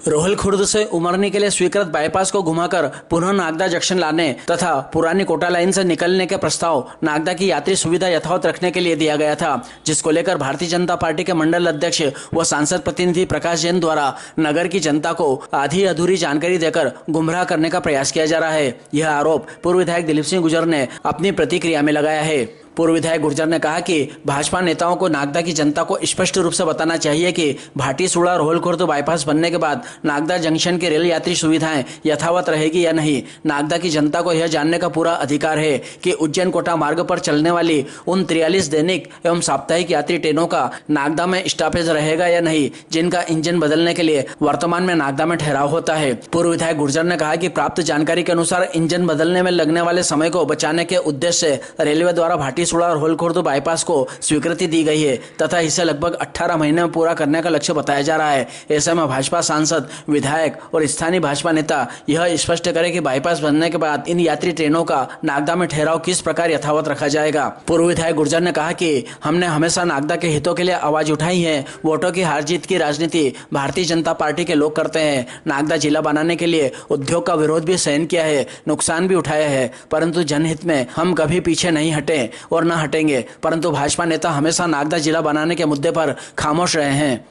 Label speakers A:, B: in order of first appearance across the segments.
A: रोहल खुर्द से उमरनी के लिए स्वीकृत बाईपास को घुमाकर पुनः नागदा जंक्शन लाने तथा पुरानी कोटा लाइन से निकलने के प्रस्ताव नागदा की यात्री सुविधा यथावत रखने के लिए दिया गया था, जिसको लेकर भारतीय जनता पार्टी के मंडल अध्यक्ष व सांसद प्रतिनिधि प्रकाश जैन द्वारा नगर की जनता को आधी अधूरी जानकारी देकर गुमराह करने का प्रयास किया जा रहा है। यह आरोप पूर्व विधायक दिलीप सिंह गुर्जर ने अपनी प्रतिक्रिया में लगाया है। पूर्व विधायक गुर्जर ने कहा कि भाजपा नेताओं को नागदा की जनता को स्पष्ट रूप से बताना चाहिए कि भाटीसुड़ा रोहल खुर्द बाईपास बनने के बाद नागदा जंक्शन की रेल यात्री सुविधाएं यथावत रहेगी या नहीं। नागदा की जनता को यह जानने का पूरा अधिकार है कि उज्जैन कोटा मार्ग पर चलने वाली उन 43 दैनिक एवं साप्ताहिक यात्री ट्रेनों का नागदा में स्टॉपेज रहेगा या नहीं, जिनका इंजन बदलने के लिए वर्तमान में नागदा में ठहराव होता है। पूर्व विधायक गुर्जर ने कहा कि प्राप्त जानकारी के अनुसार इंजन बदलने में लगने वाले समय को बचाने के उद्देश्य से रेलवे द्वारा भाटीसुड़ा और रोहल खुर्द बाईपास को स्वीकृति दी गई है तथा इसे लगभग 18 महीने में पूरा करने का लक्ष्य बताया जा रहा है। ऐसे में भाजपा सांसद, विधायक और स्थानीय भाजपा नेता यह स्पष्ट करे कि बाईपास बनने के बाद इन यात्री ट्रेनों का नागदा में ठहराव किस प्रकार यथावत रखा जाएगा। पूर्व विधायक गुर्जर ने कहा कि हमने हमेशा नागदा के हितों के लिए आवाज उठाई है। वोटों की हार जीत की राजनीति भारतीय जनता पार्टी के लोग करते हैं। नागदा जिला बनाने के लिए उद्योग का विरोध भी सहन किया है, नुकसान भी उठाया है, परंतु जनहित में हम कभी पीछे नहीं हटे और न हटेंगे। परंतु भाजपा नेता हमेशा नागदा जिला बनाने के मुद्दे पर खामोश रहे हैं।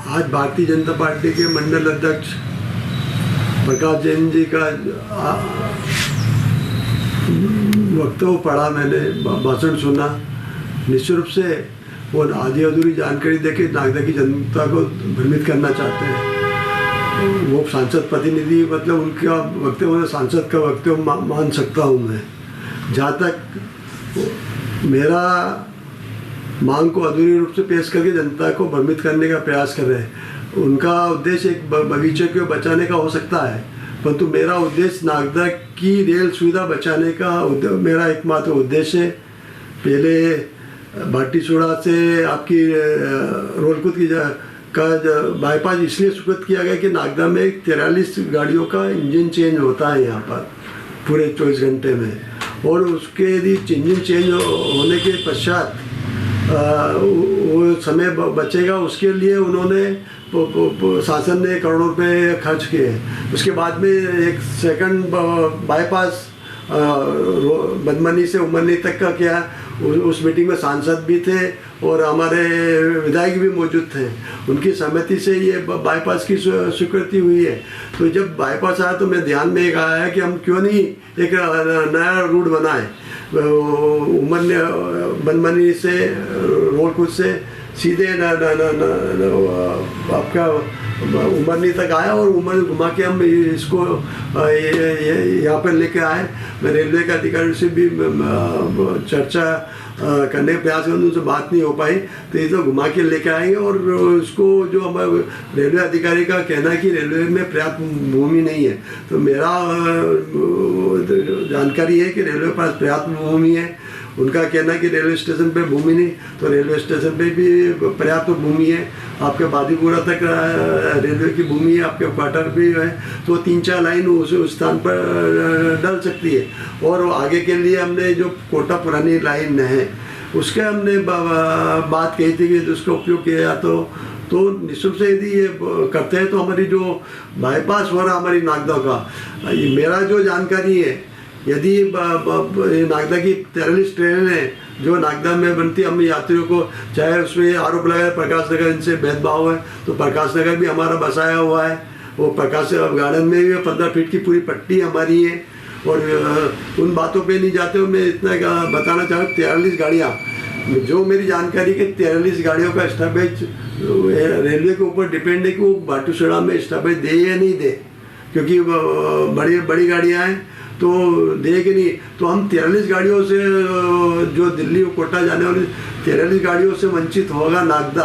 B: आज भारतीय जनता पार्टी के मंडल अध्यक्ष प्रकाश जैन जी का वक्तव्य पढ़ा, मैंने भाषण सुना। निश्चित रूप से वो आधी अधूरी जानकारी देके नागदा की जनता को भ्रमित करना चाहते हैं। वो सांसद प्रतिनिधि, मतलब उनका वक्तव्य सांसद का वक्तव्य मान सकता हूँ मैं। जहाँ तक मेरा मांग को अधूरी रूप से पेश करके जनता को भ्रमित करने का प्रयास कर रहे हैं, उनका उद्देश्य एक बगीचे को बचाने का हो सकता है, परंतु मेरा उद्देश्य नागदा की रेल सुविधा बचाने का मेरा एकमात्र उद्देश्य है। पहले भाटीसुड़ा से आपकी रोहल खुर्द की का बाईपास इसलिए स्वीकृत किया गया कि नागदा में 43 गाड़ियों का इंजन चेंज होता है यहाँ पर पूरे 24 घंटे में, और उसके यदि इंजन चेंज होने के पश्चात वो समय बचेगा, उसके लिए उन्होंने शासन ने करोड़ों रुपए खर्च किए। उसके बाद में एक सेकंड बाईपास बदमनी से उमरनी तक का किया। उस मीटिंग में सांसद भी थे और हमारे विधायक भी मौजूद थे। उनकी सहमति से ये बाईपास की स्वीकृति हुई है। तो जब बाईपास आया तो मेरे ध्यान में एक आया है कि हम क्यों नहीं एक नया रूट बनाए, बदमनी से रोहल खुर्द से सीधे आपका उमरनी तक आया और उमर घुमा के हम इसको यहाँ पर लेके आए। मैं रेलवे के अधिकारी से भी चर्चा करने का प्रयास करने, उनसे बात नहीं हो पाई, तो ये तो घुमा के लेके आएंगे। और उसको जो हमारे रेलवे अधिकारी का कहना है कि रेलवे में पर्याप्त भूमि नहीं है, तो मेरा जानकारी है कि रेलवे के पास पर्याप्त भूमि है। उनका कहना है कि रेलवे स्टेशन पे भूमि नहीं, तो रेलवे स्टेशन पे भी पर्याप्त भूमि है। आपके बादीपुरा तक रेलवे की भूमि है, आपके क्वार्टर भी है, तो 3-4 लाइन उस स्थान पर डल सकती है। और आगे के लिए हमने जो कोटा पुरानी लाइन है उसके हमने बात कही थी कि उसका उपयोग किया जाए तो निश्चित से यदि ये करते हैं तो हमारी जो बाईपास हो रहा हमारी नागदा का, मेरा जो जानकारी है, यदि नागदा की 43 ट्रेनें हैं जो नागदा में बनती, हम यात्रियों को, चाहे उसमें आरोप लगाए प्रकाश नगर इनसे भेदभाव है, तो प्रकाश नगर भी हमारा बसाया हुआ है। वो प्रकाश गार्डन में भी 15 फीट की पूरी पट्टी हमारी है। और उन बातों पे नहीं जाते हुए मैं इतना बताना चाहूँ, 43 गाड़ियाँ, जो मेरी जानकारी के 43 गाड़ियों का स्टॉपेज रेलवे के ऊपर डिपेंड है कि वो भाटीसुड़ा में स्टॉपेज दे या नहीं दे, क्योंकि बड़ी गाड़ियाँ हैं तो देगी नहीं। तो हम 43 गाड़ियों से, जो दिल्ली और कोटा जाने वाली 43 गाड़ियों से वंचित होगा नागदा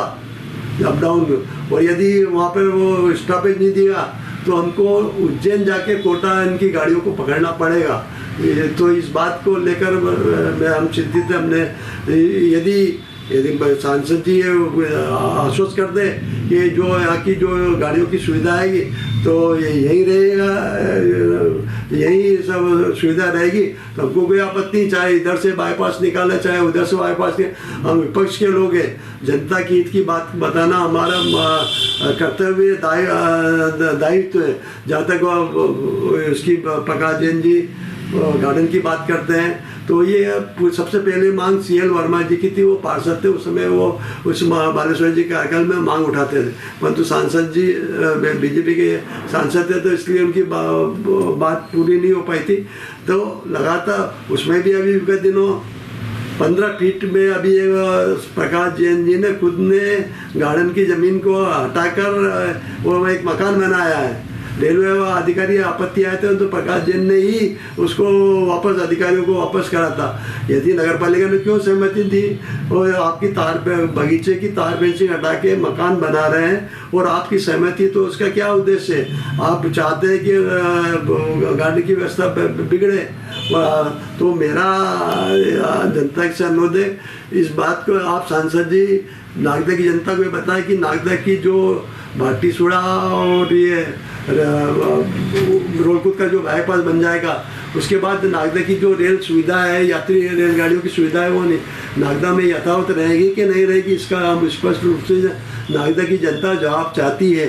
B: अप डाउन। और यदि वहाँ पर वो स्टॉपेज नहीं दिया तो हमको उज्जैन जाके कोटा इनकी गाड़ियों को पकड़ना पड़ेगा। तो इस बात को लेकर हम चिंतित हैं। हमने यदि यदि सांसद जी आश्वस्त कर दे कि जो यहाँ की जो गाड़ियों की सुविधा आएगी तो यही रहेगा, यही सब सुविधा रहेगी तो हमको कोई आपत्ति नहीं, चाहे इधर से बाईपास निकाले चाहे उधर से बाईपास निकाले। हम विपक्ष के लोग हैं, जनता की हित की बात बताना हमारा कर्तव्य दायित्व है। जहाँ तक उसकी प्रकाश जैन जी गार्डन की बात करते हैं तो ये सबसे पहले मांग CL वर्मा जी की थी। वो पार्षद थे उस समय, वो उस बालेश्वर जी के कार्यकाल में मांग उठाते थे, परंतु सांसद जी बीजेपी के सांसद थे तो इसलिए उनकी बात पूरी नहीं हो पाई थी। तो लगातार उसमें भी अभी विगत दिनों 15 फीट में अभी प्रकाश जैन जी ने खुद ने गार्डन की ज़मीन को हटाकर वो एक मकान बनाया है। रेलवे अधिकारी आपत्ति आए थे तो प्रकाश जैन ने ही उसको वापस अधिकारियों को वापस करा था। यदि नगर पालिका ने क्यों सहमति दी, और आपकी बगीचे की तार फेंसिंग हटा के मकान बना रहे हैं और आपकी सहमति, तो उसका क्या उद्देश्य है? आप चाहते हैं कि गाड़ी की व्यवस्था बिगड़े। तो मेरा जनता से अनुरोध है, इस बात को आप सांसद जी नागदा की जनता को बताएं कि नागदा की जो भाटीसुड़ा और ये रोलकुद का जो बाईपास बन जाएगा उसके बाद नागदा की जो रेल सुविधा है, यात्री रेलगाड़ियों की सुविधा है, वो नागदा में यथावत रहेगी कि नहीं रहेगी, इसका हम स्पष्ट रूप से नागदा की जनता जवाब चाहती है।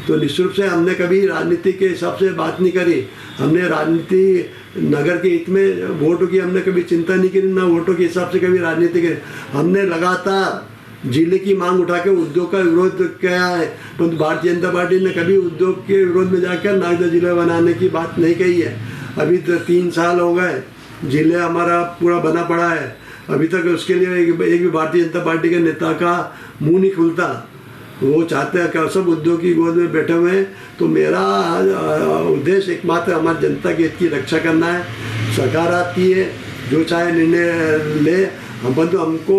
B: तो निश्चित रूप से हमने कभी राजनीति के हिसाब से बात नहीं करी। हमने राजनीति नगर के हित में वोटों की हमने कभी चिंता नहीं करी, ना वोटों के हिसाब से कभी राजनीति करी। हमने लगातार जिले की मांग उठा के उद्योग का विरोध किया है, परंतु भारतीय जनता पार्टी ने कभी उद्योग के विरोध में जाकर नागदा जिला बनाने की बात नहीं कही है। अभी तो 3 साल हो गए, जिले हमारा पूरा बना पड़ा है, अभी तक उसके लिए एक भी भारतीय जनता पार्टी के नेता का मुंह नहीं खुलता। वो चाहते हैं कि सब उद्योग की गोद में बैठे हुए हैं। तो मेरा उद्देश्य एकमात्र हमारी जनता के हित की रक्षा करना है। सरकार आती है, जो चाहे निर्णय ले, परंतु हमको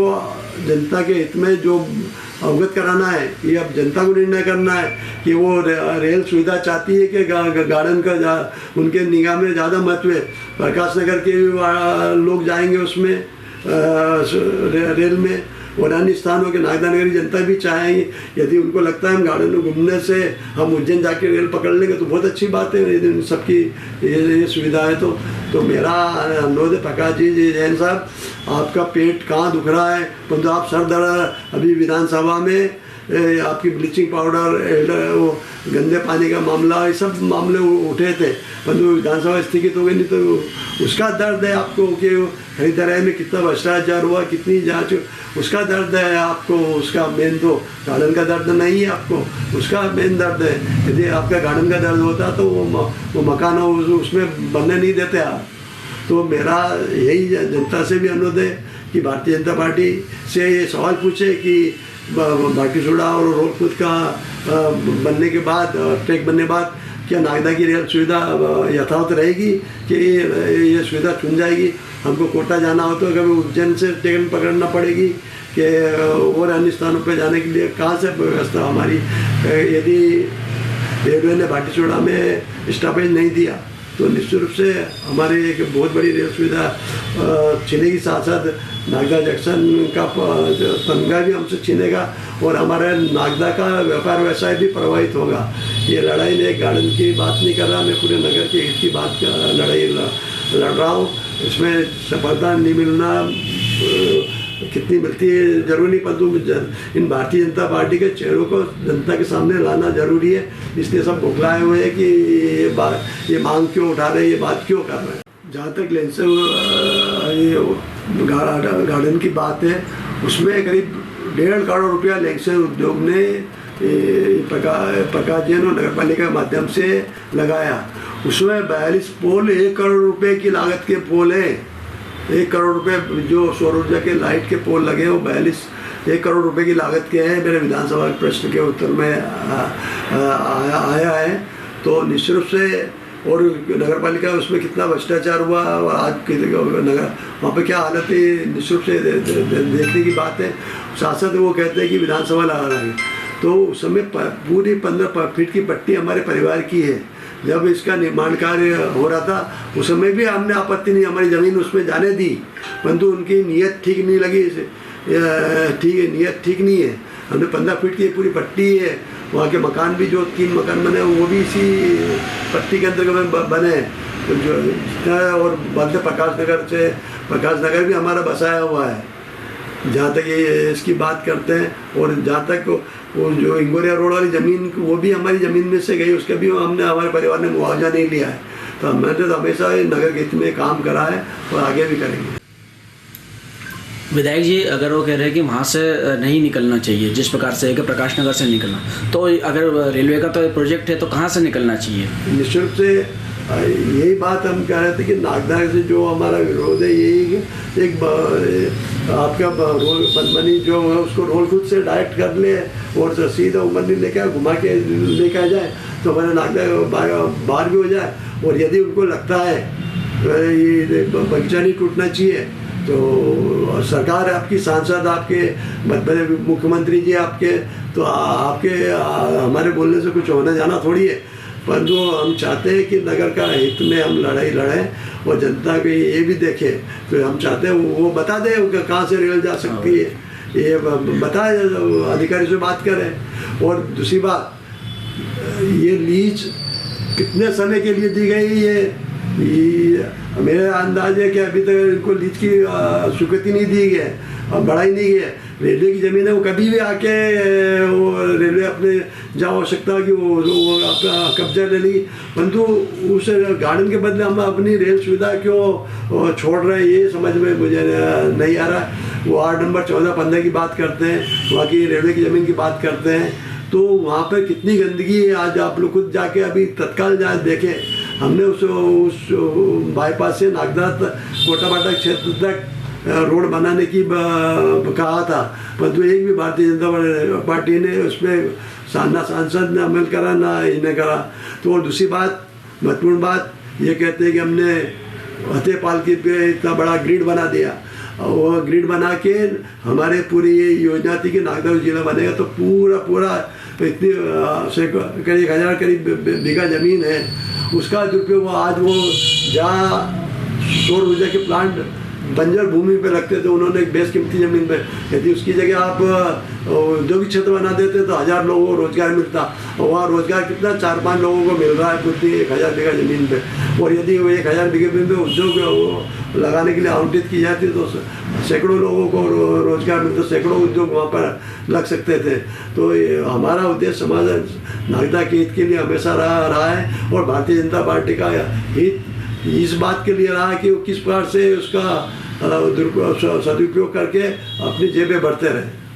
B: जनता के हित में जो अवगत कराना है, ये अब जनता को निर्णय करना है कि वो रेल सुविधा चाहती है कि गार्डन का उनके निगाह में ज़्यादा महत्व है। प्रकाश नगर के भी लोग जाएंगे उसमें रेल में, और अन्य स्थानों के नागदा नगर की जनता भी चाहेंगे। यदि उनको लगता है हम गार्डन में घूमने से हम उज्जैन जाके रेल पकड़ लेंगे तो बहुत अच्छी बात है, यदि सबकी ये सुविधा है तो मेरा अनुरोध है प्रकाश जी जैन साहब, आपका पेट कहाँ दुख रहा है, परंतु आप सर दर्द अभी विधानसभा में आपकी ब्लीचिंग पाउडर, वो गंदे पानी का मामला, ये सब मामले उठे थे, परंतु विधानसभा स्थगित हो गई। नहीं तो उसका दर्द है आपको कि खरीदारी में कितना भ्रष्टाचार हुआ, कितनी जांच, उसका दर्द है आपको। उसका मेन तो गार्डन का दर्द नहीं है आपको, उसका मेन दर्द है। यदि आपका गार्डन का दर्द होता तो वो मकान उसमें बनने नहीं देते आप। तो मेरा यही जनता से भी अनुरोध है कि भारतीय जनता पार्टी से ये सवाल पूछे कि भाटीसुड़ा और रोलकुद का बनने के बाद, ट्रैक बनने के बाद क्या नागदा की रेल सुविधा यथावत रहेगी कि ये सुविधा चुन जाएगी? हमको कोटा जाना हो तो कभी उज्जैन से ट्रेन पकड़ना पड़ेगी कि और अन्य स्थानों पर जाने के लिए कहाँ से व्यवस्था हमारी? यदि रेलवे ने भाटीसुड़ा में स्टॉपेज नहीं दिया तो निश्चित रूप से हमारी एक बहुत बड़ी रेल सुविधा छीनेगी, साथ साथ नागदा जंक्शन का तनख्वाह भी हमसे छीनेगा और हमारा नागदा का व्यापार व्यवसाय भी प्रभावित होगा। ये लड़ाई में गार्डन की बात नहीं कर रहा, मैं पूरे नगर के हित की बात लड़ाई लड़ रहा हूँ। इसमें सफलता नहीं मिलना कितनी मिलती है जरूरी नहीं, परंतु इन भारतीय जनता पार्टी के चेहरों को जनता के सामने लाना जरूरी है। इसलिए सब बुखलाए हुए हैं कि ये मांग क्यों उठा रहे हैं, ये बात क्यों कर रहे हैं। जहाँ तक लेंस गार्डन की बात है, उसमें करीब 1.5 करोड़ रुपया लेंस उद्योग ने प्रकाश जैन और नगर पालिका के माध्यम से लगाया। उसमें 42 पोल 1 करोड़ रुपए की लागत के पोल हैं। 1 करोड़ रुपए जो सौर ऊर्जा के लाइट के पोल लगे हैं वो 1 करोड़ रुपए की लागत के हैं। मेरे विधानसभा के प्रश्न के उत्तर में आया है। तो निश्चित रूप से, और नगर पालिका उसमें कितना भ्रष्टाचार हुआ और आज नगर वहाँ पे क्या हालत है, निश्चित रूप से देखने की बात है। साथ वो कहते हैं कि विधानसभा लगा रहे हैं, तो उस समय पूरी 15 फीट की पट्टी हमारे परिवार की है। जब इसका निर्माण कार्य हो रहा था उस समय भी हमने आपत्ति नहीं, हमारी ज़मीन उसमें जाने दी, परंतु उनकी नीयत ठीक नहीं लगी। ठीक है, नियत ठीक नहीं है। हमने 15 फीट की पूरी पट्टी है, वहाँ के मकान भी जो 3 मकान बने वो भी इसी पट्टी के अंदर बने हैं। तो जो और बंदे प्रकाश नगर भी हमारा बसाया हुआ है, जहाँ तक ये इसकी बात करते हैं। और जहाँ तक वो जो इंगोरिया रोड वाली ज़मीन वो भी हमारी ज़मीन में से गई, उसका भी हमने हमारे परिवार ने मुआवजा नहीं लिया है। तो मैंने तो हमेशा नगर के हित में काम करा है और आगे भी करेंगे।
A: विधायक जी, अगर वो कह रहे हैं कि वहाँ से नहीं निकलना चाहिए, जिस प्रकार से कि प्रकाश नगर से निकलना, तो अगर रेलवे का तो प्रोजेक्ट है तो कहाँ से निकलना चाहिए?
B: निश्चित रूप से यही बात हम कह रहे थे कि नागदा से जो हमारा विरोध है यही एक आपका रोल बनबनी जो है उसको रोल खुद से डायरेक्ट कर ले और सीधा उमरनी लेके घुमा के लेके आ जाए तो हमारे नागदा बाहर भी हो जाए। और यदि उनको लगता है ये बगीचा नहीं टूटना चाहिए तो सरकार आपकी, सांसद आपके, बड़े मुख्यमंत्री जी आपके, तो आपके हमारे बोलने से कुछ होना जाना थोड़ी है। पर जो हम चाहते हैं कि नगर का हित में हम लड़ाई लड़ें और जनता को ये भी देखे, तो हम चाहते हैं वो बता दें कहाँ से रेल जा सकती है, ये बताए, अधिकारी से बात करें। और दूसरी बात, ये लीज कितने समय के लिए दी गई है, मेरा अंदाज है कि अभी तक इनको लीज की स्वीकृति नहीं दी गई है और बढ़ाई नहीं गई है। रेलवे की ज़मीन है, वो कभी भी आके वो रेलवे अपने जहाँ आवश्यकता कि वो अपना कब्जा ले ली, परंतु उस गार्डन के बदले हम अपनी रेल सुविधा क्यों छोड़ रहे हैं ये समझ में मुझे नहीं आ रहा। वो 8 नंबर 14-15 की बात करते हैं, वहाँ की रेलवे की ज़मीन की बात करते हैं, तो वहाँ पर कितनी गंदगी है। आज आप लोग खुद जाके अभी तत्काल जाए देखें, हमने उस बाईपास से नागदा कोटाबाटा क्षेत्र तक रोड बनाने की कहा था, परंतु एक भी भारतीय जनता पार्टी ने उसमें ना सांसद ने अमल करा ना इन्हें करा। तो और दूसरी बात, महत्वपूर्ण बात, ये कहते हैं कि हमने फतेहपाल की पे इतना बड़ा ग्रिड बना दिया, और ग्रिड बना के हमारे पूरी ये योजना थी कि नागदा जिला बनेगा तो पूरा इतनी करीब 1000 करीब बीघा ज़मीन है, उसका दुरुपयोग आज वो जहाँ सौर ऊर्जा के प्लांट बंजर भूमि पे रखते थे, उन्होंने एक बेशकीमती ज़मीन पे, यदि उसकी जगह आप औद्योगिक क्षेत्र बना देते तो 1000 लोगों को रोजगार मिलता, और वहाँ रोजगार कितना 4-5 लोगों को मिल रहा है खुद 1000 बीघा ज़मीन पे। और यदि वो 1000 बीघे ज़मीन पे उद्योग लगाने के लिए आवंटित की जाती तो सैकड़ों लोगों को रोजगार मिलता, सैकड़ों उद्योग वहाँ पर लग सकते थे। तो हमारा उद्देश्य समाज नागदा के हित के लिए हमेशा रहा है, और भारतीय जनता पार्टी का हित इस बात के लिए रहा कि वो किस प्रकार से उसका सदुपयोग करके अपनी जेबें भरते रहे।